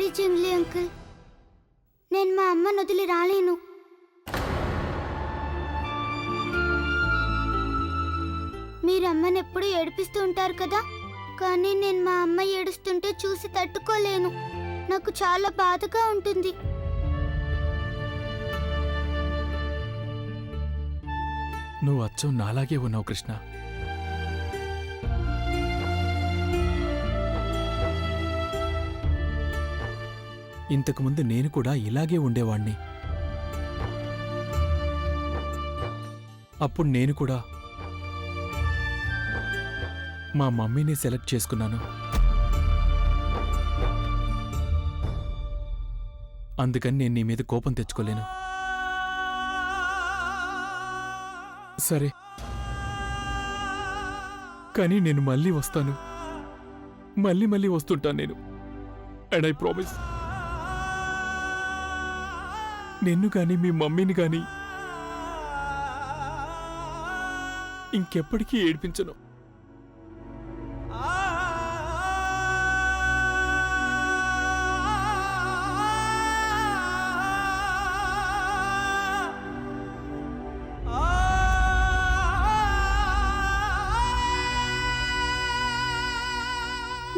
Sorry Junglee uncle, నేను మా అమ్మను వదిలి రాలేను. మీరు అమ్మని ఎప్పుడు ఏడిపిస్తూ ఉంటారు కదా, కానీ నేను మా అమ్మ ఏడుస్తుంటే చూసి తట్టుకోలేను. నాకు చాలా బాధగా ఉంటుంది. నువ్వు అచ్చం నాలాగే ఉన్నావు కృష్ణ. ఇంతకుముందు నేను కూడా ఇలాగే ఉండేవాణ్ణి. అప్పుడు నేను కూడా మా మమ్మీని సెలెక్ట్ చేసుకున్నాను. అందుకని నేను నీ మీద కోపం తెచ్చుకోలేను. సరే, కానీ నేను మళ్ళీ వస్తాను. మళ్ళీ వస్తుంటాను నేను. అండ్ ఐ ప్రామిస్, నిన్ను కానీ మీ మమ్మీని కానీ ఇంకెప్పటికీ ఏడిపించను.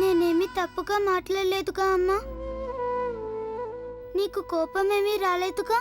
నేనేమి తప్పుగా మాట్లాడలేదుగా అమ్మా, నీకు కోపమేమీ రాలేదుగా?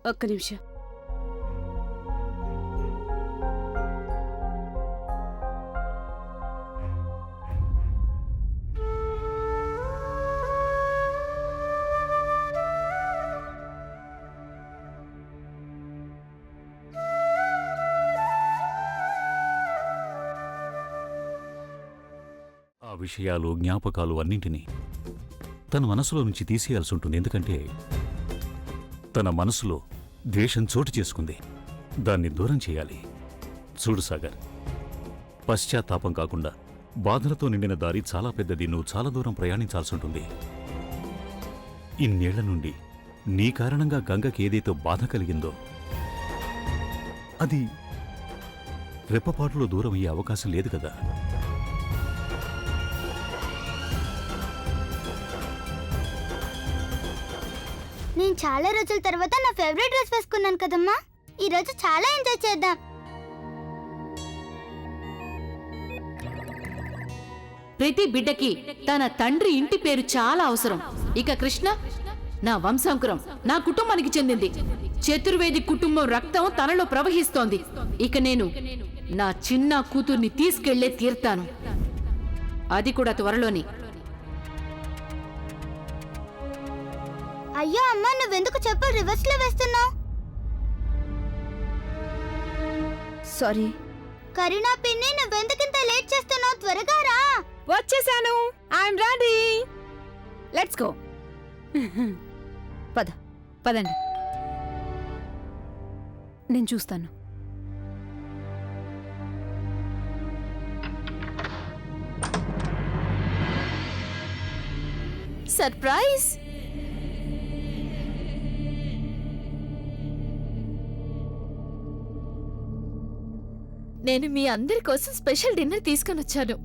ఒక్క నిమిషం. ఆ విషయాలు, జ్ఞాపకాలు అన్నింటినీ తన మనసులో నుంచి తీసేయాల్సి ఉంటుంది. ఎందుకంటే తన మనసులో ద్వేషం చోటు చేసుకుంది. దాన్ని దూరం చేయాలి. చూడు సాగర్, పశ్చాత్తాపం కాకుండా బాధలతో నిండిన దారి చాలా పెద్దది. నువ్వు చాలా దూరం ప్రయాణించాల్సి ఉంటుంది. ఇన్నేళ్ల నుండి నీ కారణంగా గంగకి ఏదైతే బాధ కలిగిందో అది రెప్పపాటులో దూరం అయ్యే అవకాశం లేదు కదా. నేను చాలా రోజుల తర్వాత నా ఫేవరెట్ డ్రెస్ వేసుకున్నాను కదమ్మా. ఈ రోజు చాలా ఎంజాయ్ చేద్దాం. ప్రతి బిడ్డకి తన తండ్రి ఇంటి పేరు చాలా అవసరం. ఇక కృష్ణ నా వంశాంకురం, నా కుటుంబానికి చెందింది. చతుర్వేది కుటుంబం రక్తం తనలో ప్రవహిస్తోంది. ఇక నేను నా చిన్న కూతుర్ని తీసుకెళ్లే తీర్తాను, అది కూడా త్వరలోని. అయ్యో అమ్మా, నువ్వెందుకు చెప్పులు రివర్స్ లో వేస్తున్నావు? సారీ. కరీనా పిన్ని, నువ్వెందుకింత లేట్ చేస్తున్నావు? త్వరగా రా. వచ్చేసాను. I'm ready. Let's go. పదండి, నేను చూస్తాను. సర్ప్రైజ్! నేను మీ అందరి కోసం స్పెషల్ డిన్నర్ తీసుకొని వచ్చాను.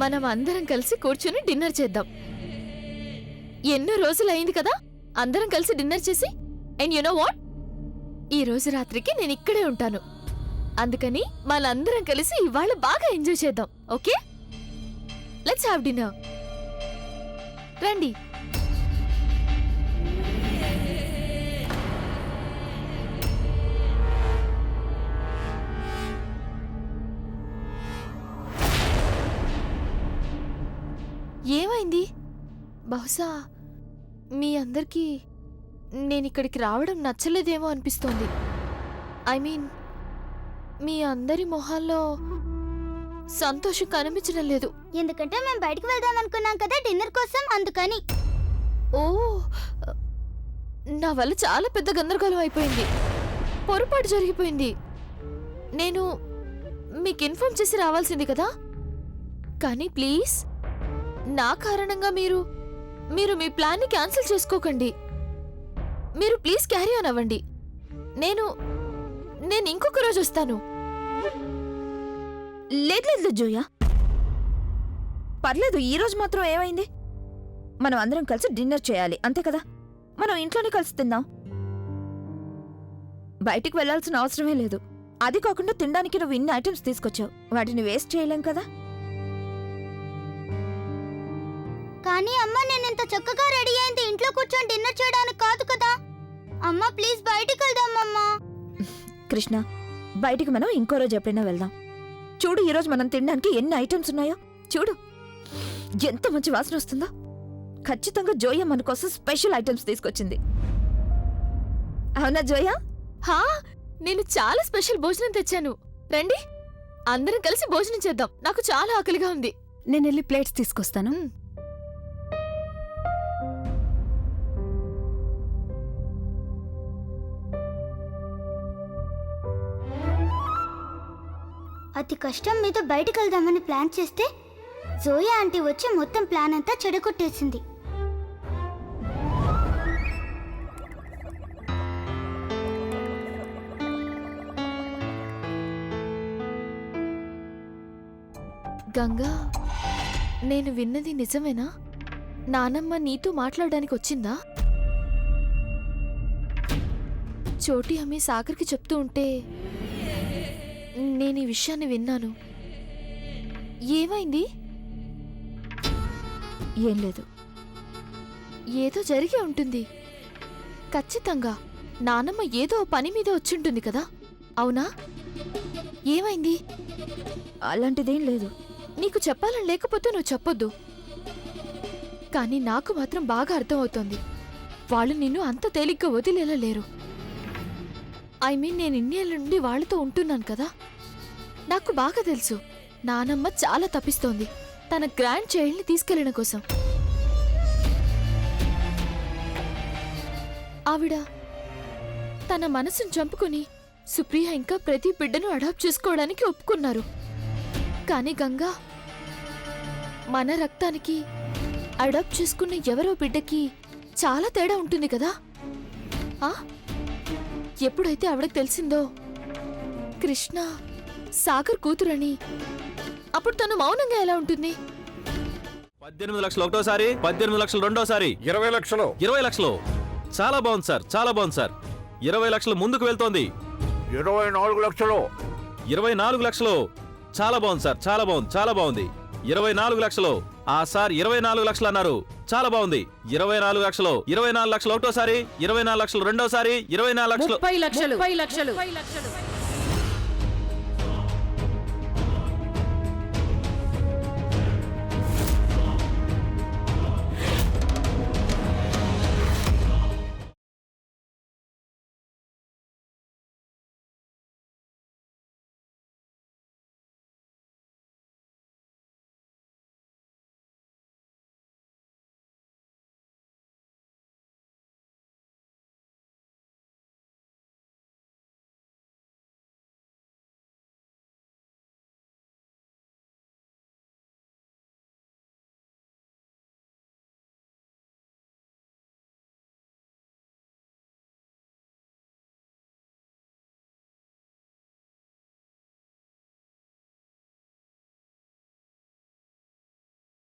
మనం అందరం కలిసి కూర్చుని డిన్నర్ చేద్దాం. ఎన్నో రోజులు అయింది కదా అందరం కలిసి డిన్నర్ చేసి. అండ్ యు నో వాట్, ఈ రోజు రాత్రికి నేను ఇక్కడే ఉంటాను. అందుకని మనందరం కలిసి ఇవాళ బాగా ఎంజాయ్ చేద్దాం. Okay, let's have dinner. రండి. ఏమైంది? బహుశా మీ అందరికీ నేను ఇక్కడికి రావడం నచ్చలేదేమో అనిపిస్తోంది. ఐ మీన్ మీ అందరి మొహాల్లో సంతోషం కనిపించడం లేదు. ఎందుకంటే మేము బయటికి వెళ్దాం అనుకున్నాం కదా డిన్నర్ కోసం, అందుకని. ఓ, నా వల్ల చాలా పెద్ద గందరగోళం అయిపోయింది. పొరపాటు జరిగిపోయింది. నేను మీకు ఇన్ఫార్మ్ చేసి రావాల్సింది కదా. కానీ ప్లీజ్ నా కారణంగా మీరు మీ ప్లాన్ని క్యాన్సిల్ చేసుకోకండి. మీరు ప్లీజ్ క్యారీ ఆన్ అవ్వండి. నేను ఇంకొక రోజు వస్తాను. లేదు జోయా, పర్లేదు. ఈ రోజు మాత్రం ఏమైంది? మనం అందరం కలిసి డిన్నర్ చేయాలి, అంతే కదా. మనం ఇంట్లోనే కలిసి తిందాం. బయటికి వెళ్లాల్సిన అవసరమే లేదు. అది కాకుండా తినడానికి నువ్వు ఇన్ని ఐటమ్స్ తీసుకొచ్చావు, వాటిని వేస్ట్ చేయలేం కదా. కానీ అమ్మ, నేను ఇంత చక్కగా రెడీ అయింది ఇంట్లో కూర్చొని డిన్నర్ చేయడానికి కాదు కదా. అమ్మ ప్లీజ్ బయటికి వెళ్దాం అమ్మా. కృష్ణ, బయటికి మనం ఇంకో రోజు ఎప్పుడైనా వెళ్దాం. చూడు, ఈ రోజు మనం తినడానికి ఎన్ని ఐటమ్స్ ఉన్నాయో చూడు. ఎంత మంచి వాసన వస్తుందో. ఖచ్చితంగా జోయా మన కోసం స్పెషల్ ఐటమ్స్ తీసుకొచ్చింది. అవునా జోయా? హా, నేను చాలా స్పెషల్ భోజనం తెచ్చాను. రండి, అందరం కలిసి భోజనం చేద్దాం. నాకు చాలా ఆకలిగా ఉంది. నేను వెళ్ళి ప్లేట్స్ తీసుకొస్తాను. అతి కష్టం మీద బయటికి వెళ్దామని ప్లాన్ చేస్తే జోయా ఆంటీ వచ్చి మొత్తం ప్లాన్ అంతా చెడగొట్టేసింది. గంగా, నేను విన్నది నిజమేనా? నానమ్మ నీతో మాట్లాడడానికి వచ్చిందా? చోటి అమ్మి సాగర్కి చెప్తూ ఉంటే నేను ఈ విషయాన్ని విన్నాను. ఏమైంది? ఏం లేదు. ఏదో జరిగి ఉంటుంది ఖచ్చితంగా. నానమ్మ ఏదో పని మీద వచ్చుంటుంది కదా, అవునా? ఏమైంది? అలాంటిదేం లేదు. నీకు చెప్పాలని లేకపోతే నువ్వు చెప్పొద్దు. కానీ నాకు మాత్రం బాగా అర్థమవుతోంది. వాళ్ళు నిన్ను అంత తేలిగ్గా వదిలేలా లేరు. ఐ మీన్, నేను ఇన్నేళ్ళ నుండి వాళ్ళతో ఉంటున్నాను కదా. నాకు బాగా తెలుసు నానమ్మ చాలా తప్పిస్తోంది తన గ్రాండ్ చైల్డ్ని తీసుకెళ్లడం కోసం. ఆవిడ తన మనసును చంపుకొని సుప్రియ ఇంకా ప్రతి బిడ్డను అడాప్ట్ చేసుకోవడానికి ఒప్పుకున్నారు. కానీ గంగా, మన రక్తానికి అడాప్ట్ చేసుకున్న ఎవరో బిడ్డకి చాలా తేడా ఉంటుంది కదా. ఎప్పుడైతే ఆవిడకి తెలిసిందో కృష్ణ సాగర్ కూతురని, అప్పుడు తను మౌనంగా ఎలా ఉంటుంది? 18 లక్షలు ఒకటోసారి, 18 లక్షలు రెండోసారి, 20 లక్షలు. 20 లక్షలు. చాలా బాగుంది సార్, చాలా బాగుంది సార్. 20 లక్షలు ముందుకు వెళ్తోంది. 24 లక్షలు. 24 లక్షలు. చాలా బాగుంది సార్, చాలా బాగుంది, చాలా బాగుంది. 24 లక్షలు. సార్ 24 లక్షలు అన్నారు. చాలా బాగుంది. 24 లక్షలు. 24 లక్షలు ఒకటోసారి, 24 లక్షలు రెండోసారి, 24 లక్షలు. 30 లక్షలు.